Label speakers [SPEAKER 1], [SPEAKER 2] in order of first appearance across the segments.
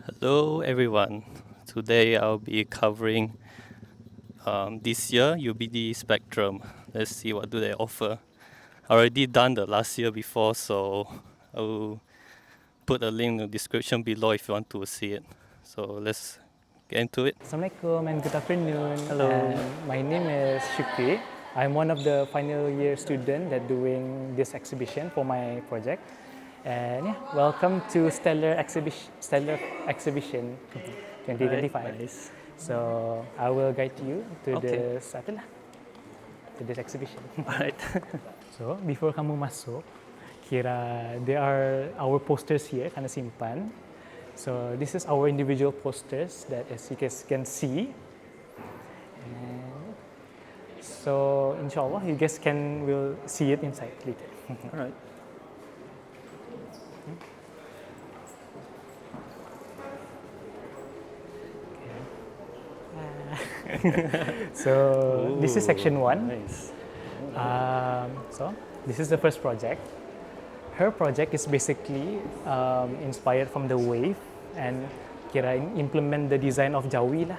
[SPEAKER 1] Hello everyone. Today I'll be covering this year UBD Spectrum. Let's see what do they offer. I already done the last year before, so I'll put a link in the description below if you want to see it. So let's get into it.
[SPEAKER 2] Assalamualaikum and good afternoon.
[SPEAKER 1] Hello.
[SPEAKER 2] My name is Shukri. I'm one of the final year student that doing this exhibition for my project. And yeah, welcome to Stellar Exhibition 2025.
[SPEAKER 1] Nice.
[SPEAKER 2] So I will guide you to
[SPEAKER 1] Okay.
[SPEAKER 2] this exhibition.
[SPEAKER 1] Alright.
[SPEAKER 2] So before kamu masuk, there are our posters here, kana simpan. So this is our individual posters that as you guys can see. And so inshallah you guys will see it inside later.
[SPEAKER 1] Alright.
[SPEAKER 2] So this is section 1.
[SPEAKER 1] Nice.
[SPEAKER 2] So this is the first project. Her project is basically inspired from the wave and implement the design of Jawi lah.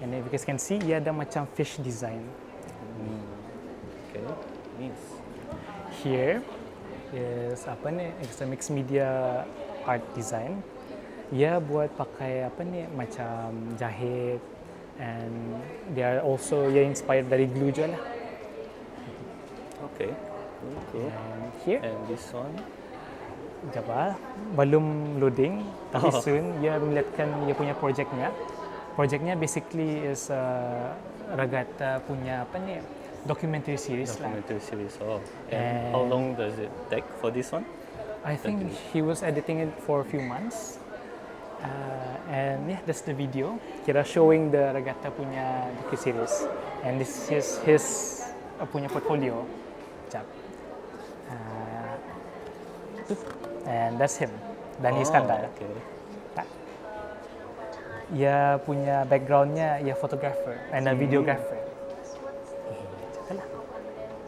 [SPEAKER 2] And if you guys can see, ia ada macam fish design.
[SPEAKER 1] Okay. Nice.
[SPEAKER 2] Here is it's a mixed media art design. Ia buat pakai macam jahit, and they are also inspired dari glue juga lah.
[SPEAKER 1] Okay. Cool.
[SPEAKER 2] And here,
[SPEAKER 1] And this one?
[SPEAKER 2] Jabal, belum loading, tapi soon ia melihatkan ia punya projectnya. Projectnya basically is Ragata punya documentary series lah.
[SPEAKER 1] Documentary series. Oh. And how long does it take for this one?
[SPEAKER 2] I think he was editing it for a few months. And yeah, that's the video. Showing the Ragata punya docu-series. And this is his punya portfolio. Jap. And that's him. Dani Iskandar.
[SPEAKER 1] Okay.
[SPEAKER 2] Ia punya backgroundnya ia photographer and a videographer.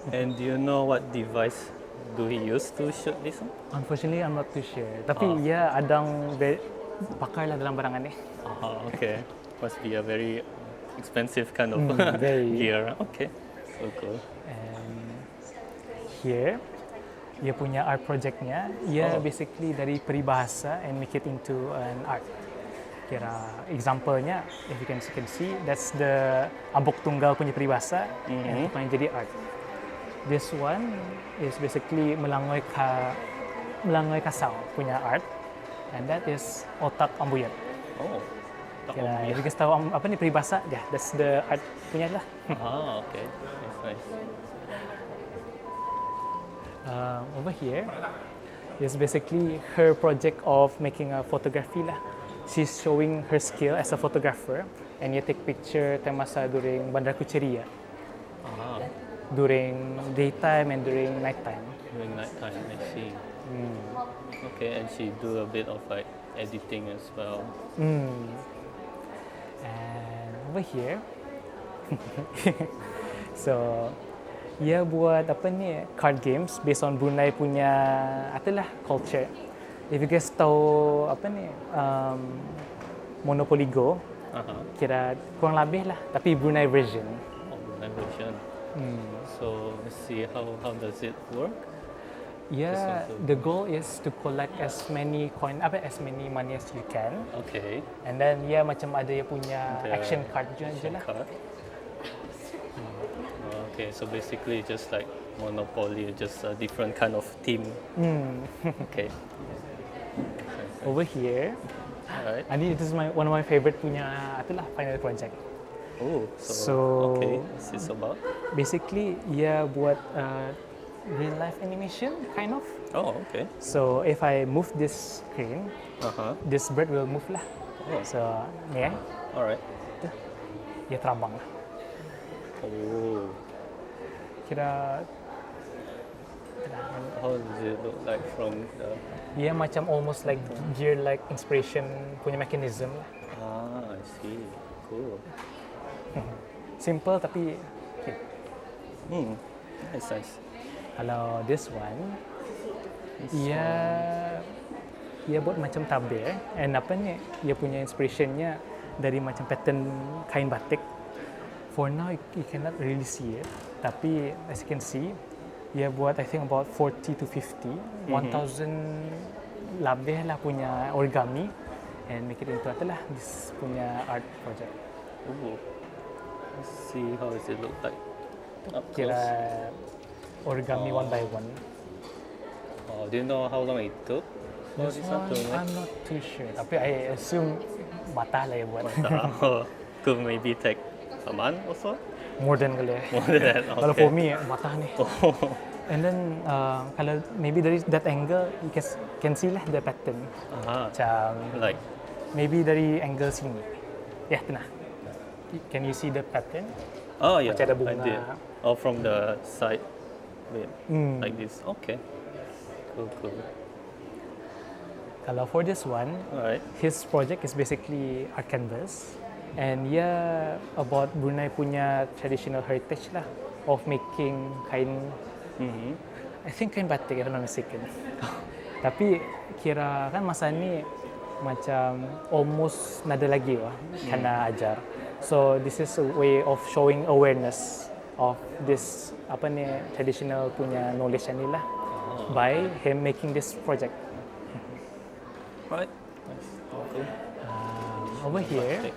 [SPEAKER 1] And do you know what device do he use to shoot this one?
[SPEAKER 2] Unfortunately, I'm not too sure. Tapi ia adang pakar lah dalam barangan ni.
[SPEAKER 1] Okay. Must be a very expensive kind of
[SPEAKER 2] very.
[SPEAKER 1] gear. Okay. So cool.
[SPEAKER 2] And here, ia punya art projectnya, ia basically dari peribahasa and make it into an art. Example-nya, if you can see, that's the Abok Tunggal punya peribahasa, and itu yang jadi art. This one is basically Melangoi Kasau punya art, and that is Otak Ambuyat.
[SPEAKER 1] Oh.
[SPEAKER 2] If you guys tahu apa ni peribahasa, yeah, that's the art punya lah.
[SPEAKER 1] Okay. That's nice.
[SPEAKER 2] Over here is basically her project of making a photography lah. She's showing her skill as a photographer, and you take picture masa during Bandar Kucheria. During daytime and during nighttime.
[SPEAKER 1] During nighttime, I see. Okay, and she do a bit of like editing as well.
[SPEAKER 2] And over here, so ia buat card games based on Brunei punya culture. If you guys tahu Monopoly Go, kurang lebih lah, tapi Brunei version.
[SPEAKER 1] Brunei version. So let's see how does it work?
[SPEAKER 2] Yeah, the goal is to collect as many money as you can.
[SPEAKER 1] Okay.
[SPEAKER 2] And then macam ada punya action card juga lah.
[SPEAKER 1] Okay, so basically just like Monopoly, just a different kind of theme. Okay.
[SPEAKER 2] Over here,
[SPEAKER 1] Alright.
[SPEAKER 2] this is one of my favorite punya final project.
[SPEAKER 1] Oh, so okay, this is about?
[SPEAKER 2] Basically, ia buat real life animation kind of.
[SPEAKER 1] Oh, okay.
[SPEAKER 2] So if I move this screen, this bird will move lah. So ni
[SPEAKER 1] Alright.
[SPEAKER 2] Ia terbang lah.
[SPEAKER 1] Oh. How does it look like from the?
[SPEAKER 2] Ia macam almost like gear-like inspiration punya mechanism lah.
[SPEAKER 1] I see. Cool.
[SPEAKER 2] Simple tapi cute.
[SPEAKER 1] Nice.
[SPEAKER 2] Kalau this one, ia dia buat macam tabir, and apa ni, dia punya inspirationnya dari macam pattern kain batik. For now, you cannot really see it, tapi as you can see, dia buat I think about 40 to 50, 1000 lebih lah punya origami, and make it into adalah this punya art project.
[SPEAKER 1] Ooh. Let's see how does it look like up
[SPEAKER 2] Kira
[SPEAKER 1] close.
[SPEAKER 2] origami one by one.
[SPEAKER 1] Oh, do you know how long it took? For
[SPEAKER 2] This
[SPEAKER 1] this
[SPEAKER 2] one,
[SPEAKER 1] one to make?
[SPEAKER 2] I'm not too sure, tapi I assume matah lah ya buat.
[SPEAKER 1] Could maybe take a month or so?
[SPEAKER 2] More than kali ya.
[SPEAKER 1] More than that,
[SPEAKER 2] Kalau
[SPEAKER 1] okay.
[SPEAKER 2] for me, matah nih. And then kalau maybe dari that angle, you can see lah the pattern. Macam
[SPEAKER 1] Like,
[SPEAKER 2] maybe dari angle sini. Ya, tenang. Can you see the pattern?
[SPEAKER 1] oh yeah,
[SPEAKER 2] Macam ada
[SPEAKER 1] I
[SPEAKER 2] bunga.
[SPEAKER 1] did. Oh, from the side, bit, like this. Okay. Cool.
[SPEAKER 2] Kalau for this one,
[SPEAKER 1] Alright.
[SPEAKER 2] his project is basically art canvas, and yeah, about Brunei punya traditional heritage lah of making kain. I think kain batik, if I'm not mistaken. Tapi kira kan masa ni macam almost nada lagi lah kena ajar. So this is a way of showing awareness of this apa ni traditional punya knowledge ni lah by him making this project.
[SPEAKER 1] Right. Nice. Cool.
[SPEAKER 2] Over here,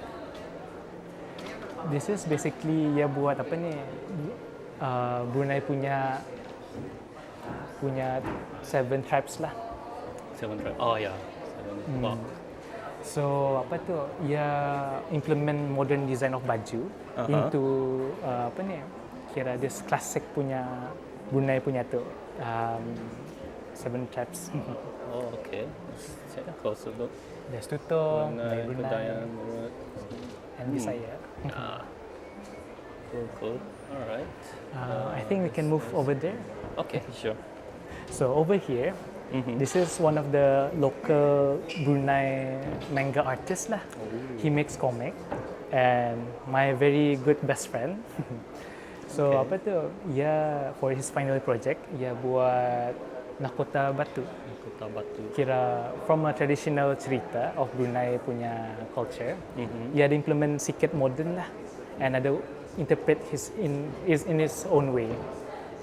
[SPEAKER 2] this is basically dia buat apa ni Brunei punya 7 tribes lah.
[SPEAKER 1] 7 tribes. Oh yeah. 7. Wow.
[SPEAKER 2] So apa tu? Ia implement modern design of baju into apa ni? Kira this classic punya Brunei punya tu 7 tribes.
[SPEAKER 1] Oh, okay. Let's check a closer look.
[SPEAKER 2] There's Tutong,
[SPEAKER 1] Brunei,
[SPEAKER 2] Brunei,
[SPEAKER 1] Kedayan, Murut.
[SPEAKER 2] and Bisaya.
[SPEAKER 1] Cool. Alright.
[SPEAKER 2] I think we can move over there.
[SPEAKER 1] Okay, sure.
[SPEAKER 2] So over here, this is one of the local Brunei manga artists lah. He makes comic, and my very good best friend. So apa tu? Ya, for his final project, ia buat Nakota Batu.
[SPEAKER 1] Kota Batu.
[SPEAKER 2] Kira from a traditional cerita of Brunei punya culture, ia ada implement sikit modern lah, and ada interpret in his own way.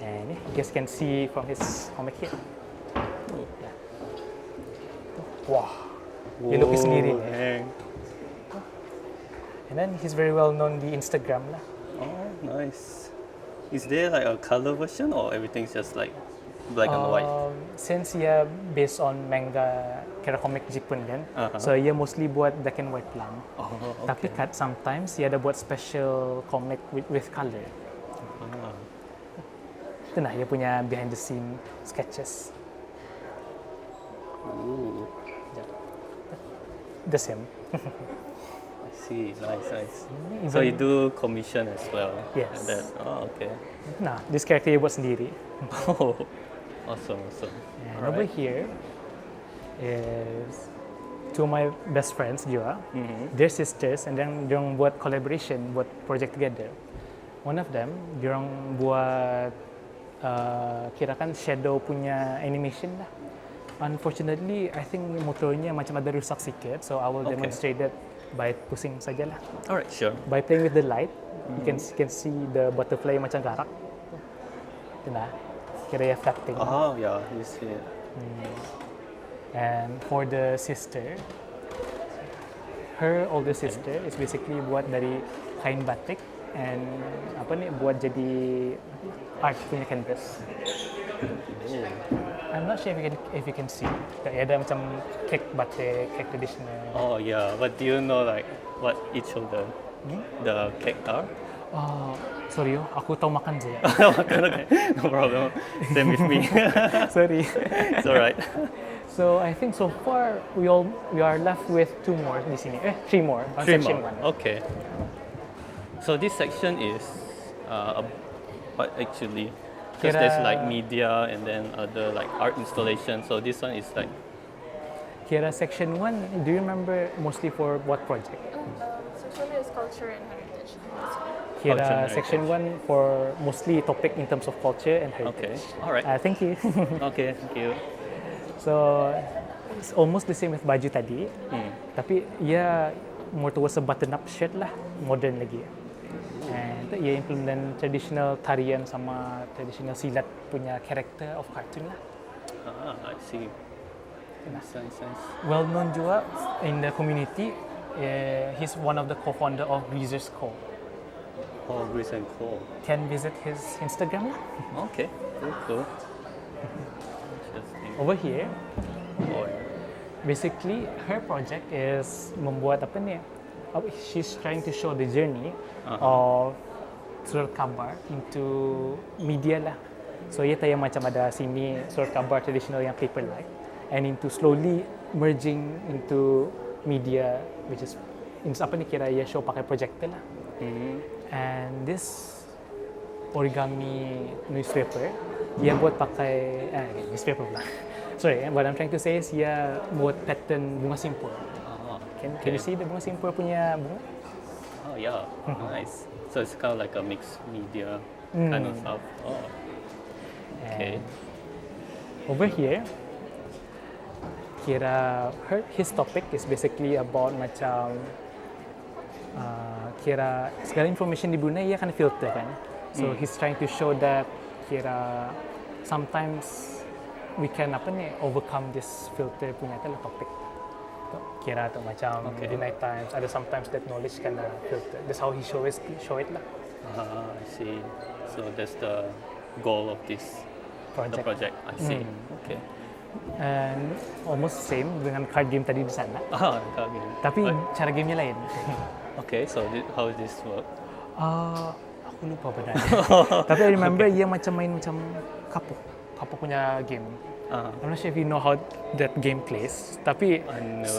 [SPEAKER 2] And you guys can see from his comic here. Yeah. Wah, dia lukis sendiri.
[SPEAKER 1] Dang.
[SPEAKER 2] And then he's very well known di Instagram lah.
[SPEAKER 1] Oh, nice. Is there like a color version or everything's just like black and white?
[SPEAKER 2] Since ia based on manga kira comic Jepun kan, so ia mostly buat black and white lang.
[SPEAKER 1] Oh,
[SPEAKER 2] Tapi kat sometimes ia ada buat special comic with color. Itu nah ia punya behind the scene sketches.
[SPEAKER 1] Ooh,
[SPEAKER 2] The same.
[SPEAKER 1] I see. Nice.
[SPEAKER 2] Even,
[SPEAKER 1] So you do commission as well?
[SPEAKER 2] Yes.
[SPEAKER 1] And then, oh, okay.
[SPEAKER 2] Nah, this character ia buat sendiri.
[SPEAKER 1] Oh, awesome.
[SPEAKER 2] And over here is two of my best friends juga. They're sisters, and then diorang buat collaboration, buat project together. One of them, diorang buat kirakan shadow punya animation lah. Unfortunately, I think motornya macam ada rusak sikit, so I will demonstrate that by pusing sajalah.
[SPEAKER 1] Alright, sure.
[SPEAKER 2] By playing with the light, you can see the butterfly macam garak. Itu nah, kira reflecting.
[SPEAKER 1] Oh, yeah, you see it.
[SPEAKER 2] And for the sister, her older sister is basically buat dari kain batik and apa ni buat jadi art punya canvas. I'm not sure if you can see. Ada macam cake batik, cake traditional.
[SPEAKER 1] Oh, yeah. But do you know like what each of the cake are?
[SPEAKER 2] Sorry, aku tahu makan je.
[SPEAKER 1] Okay, no problem. Same with me.
[SPEAKER 2] Sorry.
[SPEAKER 1] It's alright.
[SPEAKER 2] So I think so far we are left with 2 more di sini. 3 more on
[SPEAKER 1] 3
[SPEAKER 2] section
[SPEAKER 1] more.
[SPEAKER 2] 1.
[SPEAKER 1] Okay. So this section is what actually? Because there's like media and then other like art installation. So this one is like.
[SPEAKER 2] Kira section 1, do you remember mostly for what project?
[SPEAKER 3] Section is culture and heritage.
[SPEAKER 2] Kira
[SPEAKER 1] Culture and
[SPEAKER 2] section 1 for mostly topic in terms of culture and heritage.
[SPEAKER 1] Okay. Alright.
[SPEAKER 2] Thank you.
[SPEAKER 1] Okay. Thank you.
[SPEAKER 2] So it's almost the same with baju tadi, tapi ia more towards a button-up shirt lah, modern lagi. And ia implement traditional tarian sama traditional silat punya character of cartoon lah.
[SPEAKER 1] I see. Nice.
[SPEAKER 2] Well known juga in the community. He's one of the co-founder of Greasers Co.
[SPEAKER 1] Oh, Grease and Co.
[SPEAKER 2] Can visit his Instagram lah.
[SPEAKER 1] Okay, cool. Interesting.
[SPEAKER 2] Over here,
[SPEAKER 1] Oh, yeah.
[SPEAKER 2] basically her project is membuat apa ni? She's trying to show the journey of surat khabar into media lah. So ia tayang macam ada sini surat khabar traditional yang paper-like, and into slowly merging into media, which is apa ni kira ia show pakai projector lah. And this origami newspaper ia buat pakai newspaper pula. Sorry, what I'm trying to say is ia buat pattern bunga simpul. Can you see the bunga simpul punya bunga?
[SPEAKER 1] Oh, yeah. Nice. So it's kind of like a mixed media kind of stuff. Oh, okay.
[SPEAKER 2] And over here, kira his topic is basically about macam kira segala information di Brunei ia akan filter kan. So he's trying to show that kira sometimes we can overcome this filter punya topik. Kira tu macam Brunei Times ada sometimes that knowledge kena filter. That's how he show it lah.
[SPEAKER 1] I see. So that's the goal of this
[SPEAKER 2] Project.
[SPEAKER 1] The project. I see. Okay.
[SPEAKER 2] And almost same dengan card game tadi di sana.
[SPEAKER 1] Card game.
[SPEAKER 2] Tapi cara gamenya lain.
[SPEAKER 1] Okay, so how does this work?
[SPEAKER 2] Aku lupa benar. Tapi I remember ia macam main macam kapuk punya game. I'm not sure if you know how that game plays. Tapi
[SPEAKER 1] No.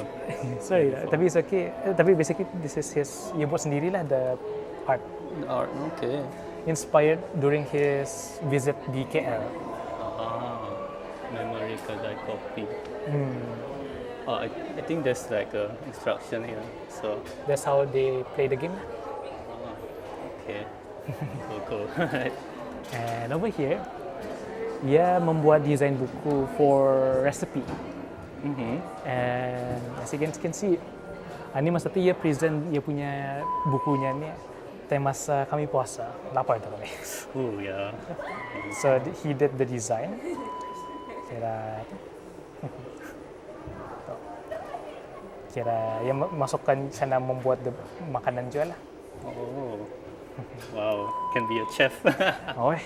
[SPEAKER 2] sorry, tapi it's okay. Tapi basically this is ia buat sendirilah the art.
[SPEAKER 1] Art. Okay.
[SPEAKER 2] Inspired during his visit di KL.
[SPEAKER 1] Memory kedai kopi. I think there's like a instruction here. So
[SPEAKER 2] That's how they play the game.
[SPEAKER 1] okay. Cool.
[SPEAKER 2] And over here, ia membuat desain buku for recipe. And as you can see, ini masa tu ia present ia punya bukunya ni time masa kami puasa. Lapar tu kami.
[SPEAKER 1] Oh yeah.
[SPEAKER 2] So he did the design. Kira ia masukkan sana membuat makanan jual lah.
[SPEAKER 1] Oh. Wow. Can be a chef.
[SPEAKER 2] Oh,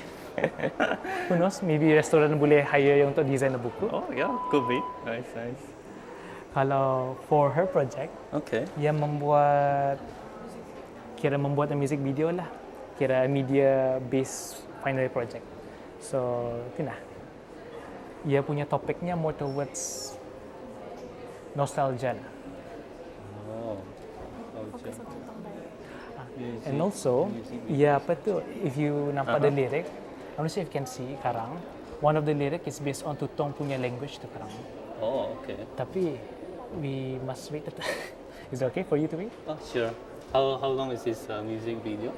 [SPEAKER 2] who knows? Maybe restoran boleh hire yang untuk design the buku.
[SPEAKER 1] Oh yeah. Could be. Nice.
[SPEAKER 2] Kalau for her project,
[SPEAKER 1] Okay.
[SPEAKER 2] ia membuat a music video lah. Kira media based final project. So, itulah. Ia punya topiknya more towards nostalgia lah.
[SPEAKER 1] Oh.
[SPEAKER 3] Fokus untuk tambah.
[SPEAKER 2] And also, ia apa tu, if you nampak the lyric, I'm not sure if you can see karang, one of the lyric is based on Tutong punya language tu karang.
[SPEAKER 1] Oh, okay.
[SPEAKER 2] Tapi, we must wait. Is it okay for you to wait?
[SPEAKER 1] Oh, sure. How long is this music video?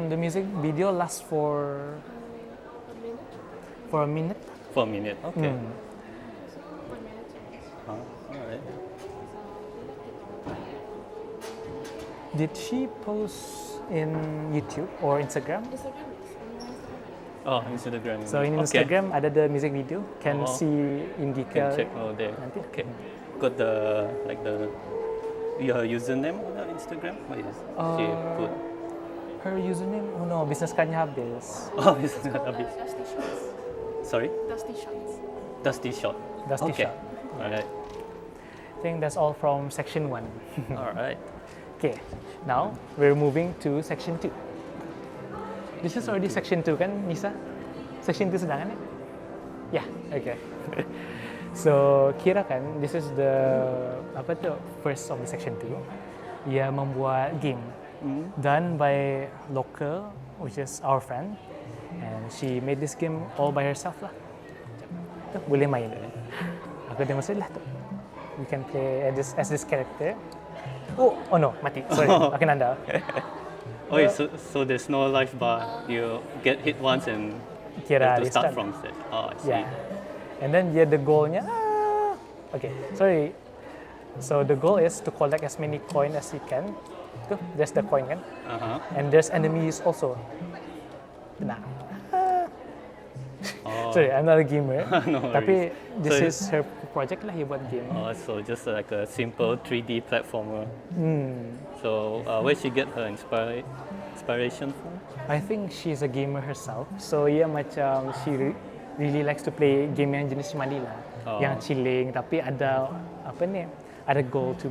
[SPEAKER 2] The music video lasts for a minute.
[SPEAKER 1] For a minute. Okay.
[SPEAKER 3] 1 minute.
[SPEAKER 1] Alright.
[SPEAKER 2] Did she post in YouTube or Instagram?
[SPEAKER 3] Instagram.
[SPEAKER 1] Oh, Instagram.
[SPEAKER 2] So in
[SPEAKER 1] Okay.
[SPEAKER 2] Instagram ada the music video. Can see in
[SPEAKER 1] Can
[SPEAKER 2] detail.
[SPEAKER 1] check out there.
[SPEAKER 2] Nanti.
[SPEAKER 1] Okay. Got your username on the Instagram? What is she put?
[SPEAKER 2] Her username? Oh no, business cardnya habis.
[SPEAKER 1] Oh, it's not habis.
[SPEAKER 3] Dusty shots.
[SPEAKER 1] Sorry?
[SPEAKER 3] Dusty shots.
[SPEAKER 1] Dusty Shot.
[SPEAKER 2] Dusty
[SPEAKER 1] Okay.
[SPEAKER 2] Shot.
[SPEAKER 1] Alright.
[SPEAKER 2] I think that's all from section 1.
[SPEAKER 1] Alright.
[SPEAKER 2] Okay, now we're moving to section 2. This is already section 2 kan, Nisa? Section 2 sedang kan? Yeah, okay. So, kira kan, this is the first of the section 2. Ia membuat game done by local, which is our friend, and she made this game all by herself lah. Tu, boleh main. Aku demonstrate lah tu. We can play as this character. Oh no, mati. Sorry, akin anda.
[SPEAKER 1] Oh, so there's no life bar. You get hit once and
[SPEAKER 2] Kira
[SPEAKER 1] have to
[SPEAKER 2] restart.
[SPEAKER 1] start from set. Oh, I see.
[SPEAKER 2] Yeah. And then dia the goalnya Okay, sorry. So the goal is to collect as many coin as you can. Tuh, there's the coin kan? And there's enemies also. Nah. Sorry, I'm not a gamer.
[SPEAKER 1] No
[SPEAKER 2] Tapi
[SPEAKER 1] worries.
[SPEAKER 2] this
[SPEAKER 1] So
[SPEAKER 2] is her project lah, dia buat game.
[SPEAKER 1] So just like a simple 3D platformer. So where she get her inspiration from?
[SPEAKER 2] I think she's a gamer herself. So yeah, macam she really likes to play game yang jenis mandi lah. Yang chilling tapi ada apa ni? Ada goal to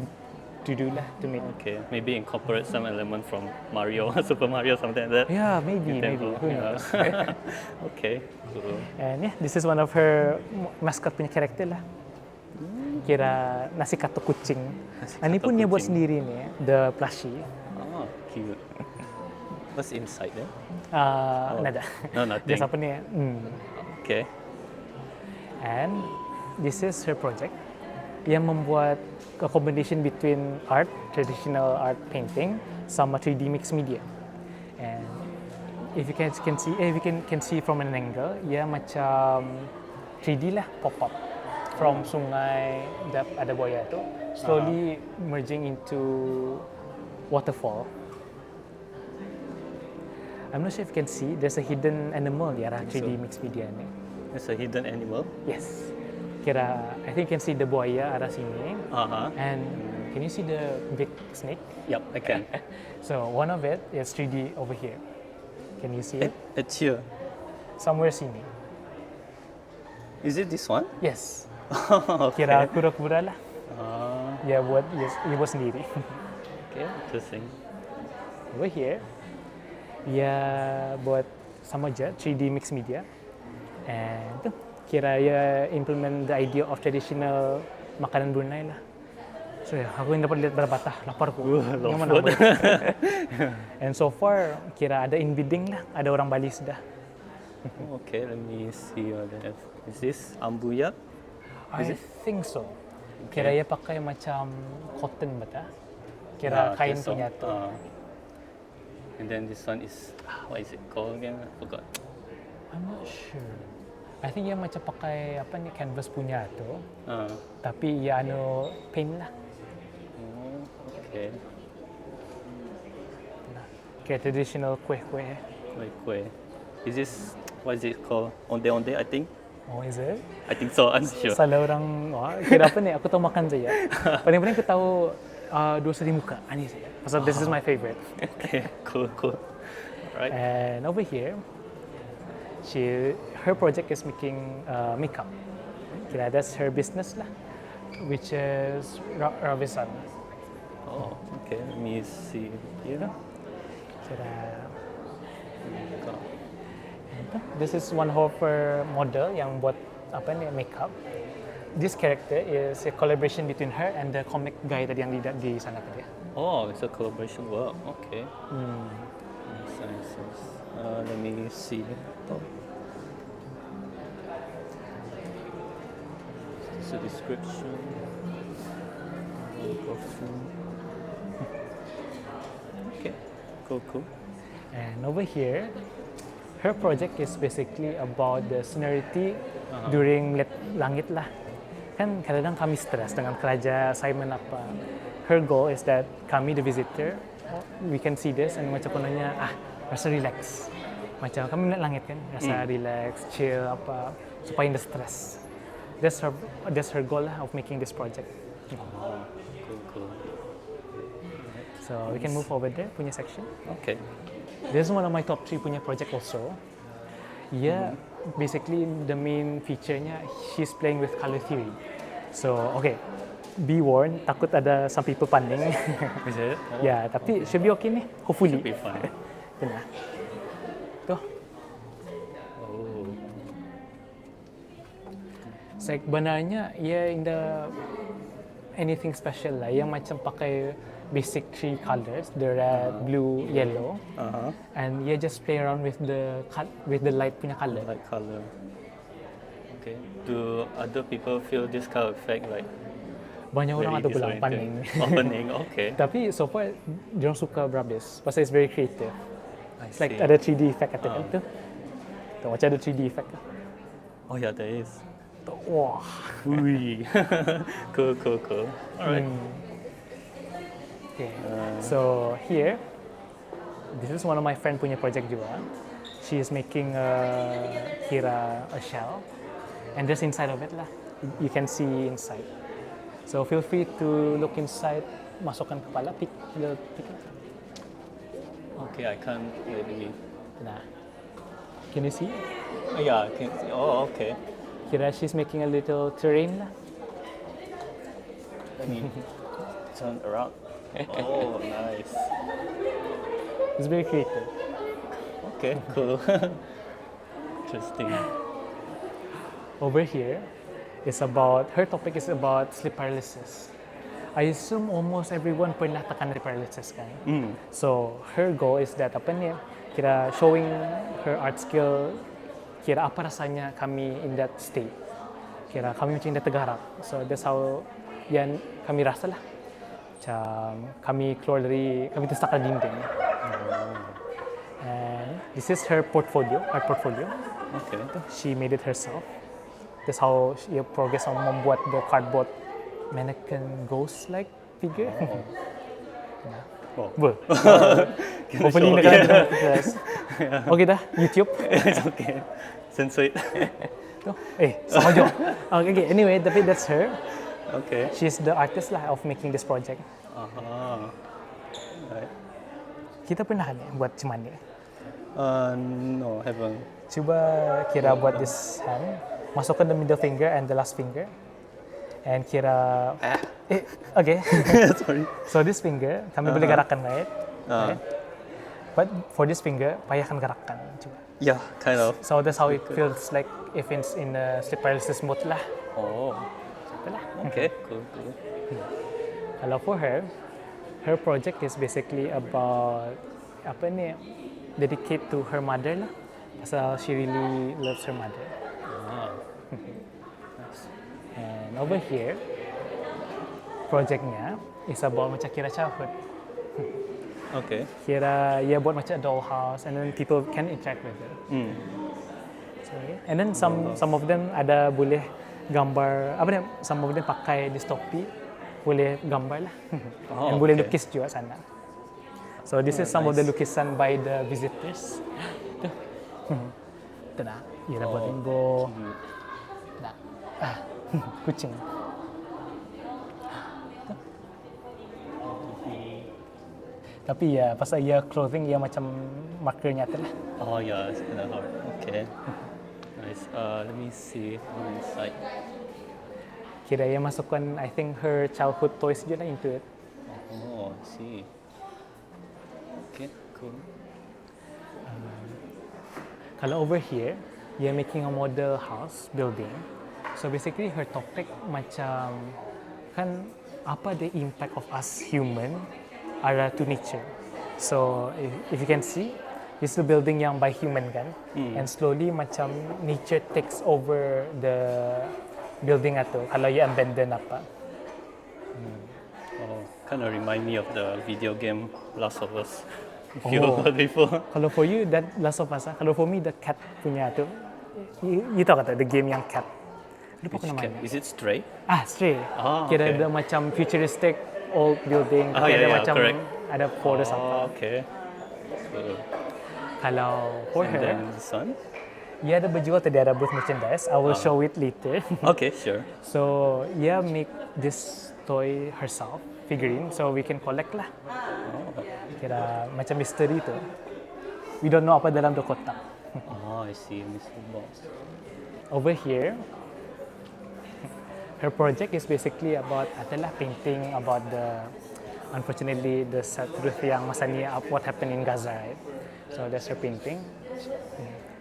[SPEAKER 2] do lah, to make.
[SPEAKER 1] Okay, maybe incorporate some element from Mario, Super Mario, something like that.
[SPEAKER 2] Yeah, maybe.
[SPEAKER 1] Nintendo,
[SPEAKER 2] Who
[SPEAKER 1] yeah.
[SPEAKER 2] knows?
[SPEAKER 1] Okay, cool.
[SPEAKER 2] And yeah, this is one of her mascot punya karakter lah. Kira nasi katuk kucing. Ini
[SPEAKER 1] katuk
[SPEAKER 2] pun dia buat
[SPEAKER 1] kucing.
[SPEAKER 2] sendiri nih, the plushie.
[SPEAKER 1] Oh, cute. What's inside there?
[SPEAKER 2] Nada.
[SPEAKER 1] No, nothing.
[SPEAKER 2] Just apa nih?
[SPEAKER 1] Okay.
[SPEAKER 2] And this is her project yang membuat a combination between art, traditional art painting, sama 3D mixed media. And if you can see, can see from an angle, ya macam 3D lah, pop up from sungai ada buaya tu, slowly merging into waterfall. I'm not sure if you can see, there's a hidden animal di arah 3D mixed media ni.
[SPEAKER 1] It's a hidden animal.
[SPEAKER 2] Yes. Kira, I think you can see the buaya arah sini. And can you see the big snake?
[SPEAKER 1] Yep, I can.
[SPEAKER 2] So one of it is 3D over here. Can you see it?
[SPEAKER 1] It's here.
[SPEAKER 2] Somewhere sini.
[SPEAKER 1] Is it this one?
[SPEAKER 2] Yes.
[SPEAKER 1] Okay.
[SPEAKER 2] Kira kura-kura lah. Ya buat sendiri.
[SPEAKER 1] Okay, interesting.
[SPEAKER 2] Over here, ya buat sama je 3D mixed media. And tu, kira ya implement the idea of traditional makanan Brunei lah. So ya, aku yang dapat lihat berbatah, lapar ku. Yang mana boleh. And so far, kira ada inbreeding lah, ada orang Bali sudah.
[SPEAKER 1] Okay, let me see what they have. Is this ambuyak?
[SPEAKER 2] I think so. Kira ya pakai macam cotton bata. Kira kain
[SPEAKER 1] so.
[SPEAKER 2] punya tu.
[SPEAKER 1] And then this one is, what is it called again? I forgot.
[SPEAKER 2] I'm not sure. I think ia macam pakai apa ni canvas punya tu. Tapi ia anu paint lah.
[SPEAKER 1] Oh, okay.
[SPEAKER 2] Kayak traditional kuih-kuih.
[SPEAKER 1] Kuih. Is this, what is it called? Onde-onde, I think?
[SPEAKER 2] Oh, is it?
[SPEAKER 1] I think so, I'm sure.
[SPEAKER 2] Salah orang, wah, kira apa ni? Aku tahu makan saja. Paling-paling aku tahu dua seri muka. Ini saja. Pasal this is my favorite.
[SPEAKER 1] Okay, cool. Right.
[SPEAKER 2] And over here, her project is making makeup. Kira that's her business lah, which is Ravisan.
[SPEAKER 1] Oh, okay. Let me see here.
[SPEAKER 2] Kira, this is one of her model yang buat apa ni makeup. This character is a collaboration between her and the comic guy tadi yang di sana tadi.
[SPEAKER 1] Oh, it's a collaboration work. Okay. Nice. Let me see. It's a description. Okay, cool.
[SPEAKER 2] And over here, her project is basically about the scenery during melihat langit lah. Kan kadang-kadang kami stres dengan kerja assignment apa. Her goal is that kami the visitor, we can see this and macam kononnya rasa relax. Macam kami melihat langit kan, rasa relax, chill apa, supaya tidak stres. That's her goal lah of making this project.
[SPEAKER 1] Oh, cool.
[SPEAKER 2] So we can move over there punya section.
[SPEAKER 1] Okay.
[SPEAKER 2] This is one of my top 3 punya project also. Yeah, basically the main feature-nya she's playing with color theory. So okay, be warned, takut ada some people panding.
[SPEAKER 1] Is it? Oh,
[SPEAKER 2] Ya, tapi should be okay nih, hopefully.
[SPEAKER 1] should be fine.
[SPEAKER 2] Benar. Tuh,
[SPEAKER 1] Oh,
[SPEAKER 2] sebenarnya ya in the anything special lah, yang macam pakai basic 3 colors, the red, blue, yellow, and yeah just play around with the light punya color.
[SPEAKER 1] light color. Okay. Do other people feel this kind of effect like
[SPEAKER 2] Banyak orang
[SPEAKER 1] very
[SPEAKER 2] ada bilang
[SPEAKER 1] disorienting?
[SPEAKER 2] paning.
[SPEAKER 1] Oh, pening. Okay.
[SPEAKER 2] Tapi so far diorang suka Brabis, pasal it's very creative.
[SPEAKER 1] I
[SPEAKER 2] It's like
[SPEAKER 1] see.
[SPEAKER 2] ada 3D effect kat tu. Tuh, macam ada 3D effect.
[SPEAKER 1] Oh yeah, there is.
[SPEAKER 2] Wah.
[SPEAKER 1] Ui. Cool. Alright.
[SPEAKER 2] Okay. So here, this is one of my friend punya project juga. She is making kira a shell, and just inside of it lah, you can see inside. So feel free to look inside, masukkan kepala, pick.
[SPEAKER 1] Okay, I can't really.
[SPEAKER 2] Nah, can you see?
[SPEAKER 1] Yeah, I can see. Oh, okay.
[SPEAKER 2] Kira she's making a little terrain lah.
[SPEAKER 1] Let me turn around. Oh, nice.
[SPEAKER 2] It's very creative.
[SPEAKER 1] Okay, cool. Interesting.
[SPEAKER 2] Over here is about, her topic is about sleep paralysis. I assume almost everyone pernah tekan sleep paralysis kan? So her goal is that apa ni, kira showing her art skill, kira apa rasanya kami in that state. Kira kami macam dah tergarap. So that's how yang kami rasa lah. Macam kami keluar dari, kami terstuck di dinding. And this is her portfolio, art portfolio.
[SPEAKER 1] Okay.
[SPEAKER 2] She made it herself. That's how she progress on membuat the cardboard mannequin ghost-like figure.
[SPEAKER 1] Oh.
[SPEAKER 2] Well,
[SPEAKER 1] Can I
[SPEAKER 2] hopefully
[SPEAKER 1] show?
[SPEAKER 2] nakalang class. Okay dah, YouTube.
[SPEAKER 1] It's okay. Censor it.
[SPEAKER 2] Sama jo. Okay, anyway, tapi that's her.
[SPEAKER 1] Okay.
[SPEAKER 2] She's the artist lah of making this project.
[SPEAKER 1] Right.
[SPEAKER 2] Kita pernah kan buat macam mana?
[SPEAKER 1] No, haven't.
[SPEAKER 2] Cuba kira buat this hand, masukkan the middle finger and the last finger. And kira, okay.
[SPEAKER 1] Sorry.
[SPEAKER 2] So this finger, kami boleh gerakkan, right? Right? But for this finger, payahkan gerakkan. Cuba.
[SPEAKER 1] Yeah, kind of.
[SPEAKER 2] So that's how it feels like if it's in a sleep paralysis mode lah.
[SPEAKER 1] Oh. Okay, cool.
[SPEAKER 2] Kalau for her, her project is basically about apa ni, dedicate to her mother lah. Pasal she really loves her mother. And over here, projectnya is about macam kira childhood.
[SPEAKER 1] Okay.
[SPEAKER 2] Kira ia buat macam a dollhouse and then people can interact with it. So, and then some of them ada boleh gambar apa ni? Some of them pakai this topi boleh gambar lah. And boleh lukis juga sana. So this is some of the lukisan by the visitors. Itu dah. Ia dah buat limbo. Dah. Kucing. Tapi ya, pasal ia clothing ia macam marker nyata lah.
[SPEAKER 1] Oh yeah, it's kind of hard. Okay. Nice. Let me see on the side.
[SPEAKER 2] Kira ia masukkan, I think her childhood toys je lah into it.
[SPEAKER 1] Oh, I see. Okay, cool.
[SPEAKER 2] Kalau over here, ia making a model house building. So basically her topic macam kan apa the impact of us human are to nature. So if you can see, it's the building yang by human kan, and slowly macam nature takes over the building atau kalau ia abandon apa.
[SPEAKER 1] Oh, kind of remind me of the video game Last of Us. If you heard before.
[SPEAKER 2] Kalau for you that Last of Us, kalau for me the cat punya tu, you tahu kata the game yang cat. Lupa aku namanya.
[SPEAKER 1] Is it Stray?
[SPEAKER 2] Stray. Kira
[SPEAKER 1] okay.
[SPEAKER 2] ada macam futuristic old building, ada macam
[SPEAKER 1] correct.
[SPEAKER 2] ada forest apa.
[SPEAKER 1] Okay. Cool.
[SPEAKER 2] Kalau for
[SPEAKER 1] And
[SPEAKER 2] her,
[SPEAKER 1] then this one?
[SPEAKER 2] ia ada berjual tadi ada booth merchandise. I will show it later.
[SPEAKER 1] Okay, sure.
[SPEAKER 2] So ia make this toy herself, figurine, so we can collect lah. Kira macam misteri tu. We don't know apa dalam the kotak.
[SPEAKER 1] Oh, I see. Mystery box.
[SPEAKER 2] Over here, her project is basically about adalah painting about the, unfortunately, the sad truth yang masa ni what happened in Gaza, right? So that's her painting.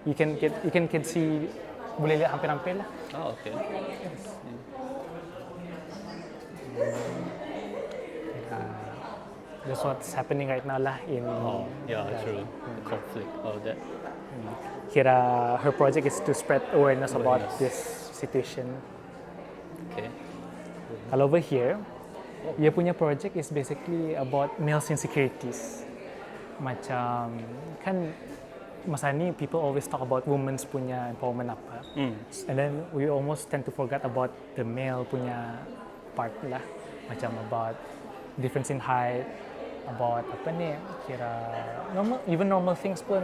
[SPEAKER 2] You can see, boleh lihat hampir-hampir lah.
[SPEAKER 1] Oh, okay.
[SPEAKER 2] That's what's happening right now lah in.
[SPEAKER 1] Oh, yeah, true. The conflict of that.
[SPEAKER 2] Kira her project is to spread awareness about this situation.
[SPEAKER 1] Okay.
[SPEAKER 2] Kalau over here, dia punya project is basically about male insecurities. Macam kan masa ni people always talk about women's punya empowerment apa. And then we almost tend to forget about the male punya part lah. Macam about difference in height, about apa ni kira normal things pun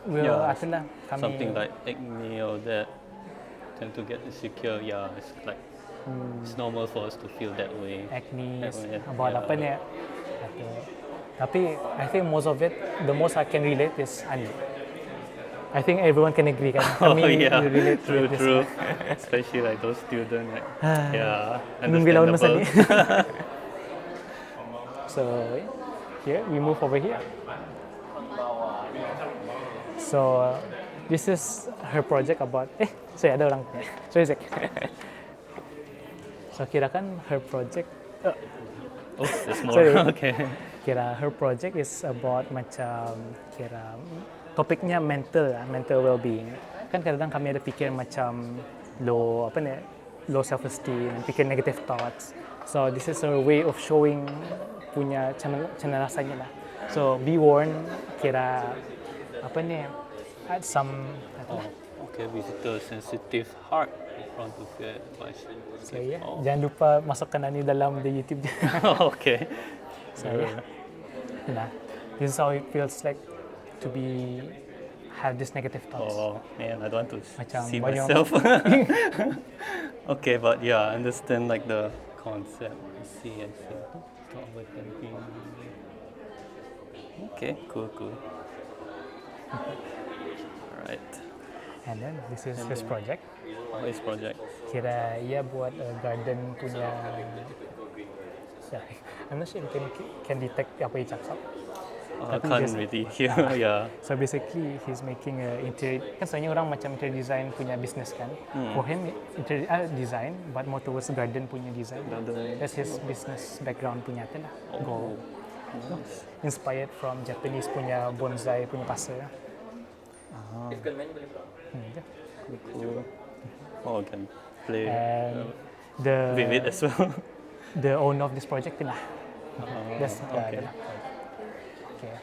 [SPEAKER 2] will adalah kami
[SPEAKER 1] something like acne or that tend to get insecure. Yeah, it's like it's normal for us to feel that way.
[SPEAKER 2] acne,
[SPEAKER 1] Yeah.
[SPEAKER 2] about apa ni. Tapi I think most of it, the most I can relate is Ani. I think everyone can agree kan. Kami relate
[SPEAKER 1] true,
[SPEAKER 2] with this.
[SPEAKER 1] true. Especially like those students, like, yeah,
[SPEAKER 2] Nunggu lawan masa ni.
[SPEAKER 1] understandable.
[SPEAKER 2] So here we move over here. So this is her project about sorry ada orang. Sorry Zek. So kirakan her project
[SPEAKER 1] Oh, there's more.
[SPEAKER 2] Sorry.
[SPEAKER 1] Okay.
[SPEAKER 2] kira her project is about macam kira topiknya mental well-being. Kan kadang kami ada fikir macam low self esteem, fikir negative thoughts. So this is a way of showing punya channel rasanya lah. So be warned, kira add some
[SPEAKER 1] Oh, okay. With the sensitive heart in front of your advice.
[SPEAKER 2] so yeah, jangan lupa masukkan ini dalam the YouTube.
[SPEAKER 1] Okay.
[SPEAKER 2] So yeah, this is how it feels like to have this negative thoughts.
[SPEAKER 1] Oh man, I don't want to
[SPEAKER 2] Macam
[SPEAKER 1] see
[SPEAKER 2] banyak
[SPEAKER 1] myself. Okay, but yeah, I understand like the concept. I see. Stop overthinking. Okay, cool. Alright.
[SPEAKER 2] And then this is his project.
[SPEAKER 1] What is project?
[SPEAKER 2] Kira ia buat garden punya. Yeah, I'm not sure if can detect apa yang cakap.
[SPEAKER 1] I
[SPEAKER 2] Tapi
[SPEAKER 1] can't
[SPEAKER 2] just-
[SPEAKER 1] really hear. Yeah.
[SPEAKER 2] So basically he's making a interior. Kan sebenarnya orang macam interior design punya business kan. For him interior design, but more towards garden punya design. That's his business background punya tu lah. Goal. Inspired from Japanese punya bonsai punya pasar.
[SPEAKER 1] Cool. Oh, I can play
[SPEAKER 2] And
[SPEAKER 1] with it as well.
[SPEAKER 2] the owner of this project tu lah. That's
[SPEAKER 1] okay.
[SPEAKER 2] okay.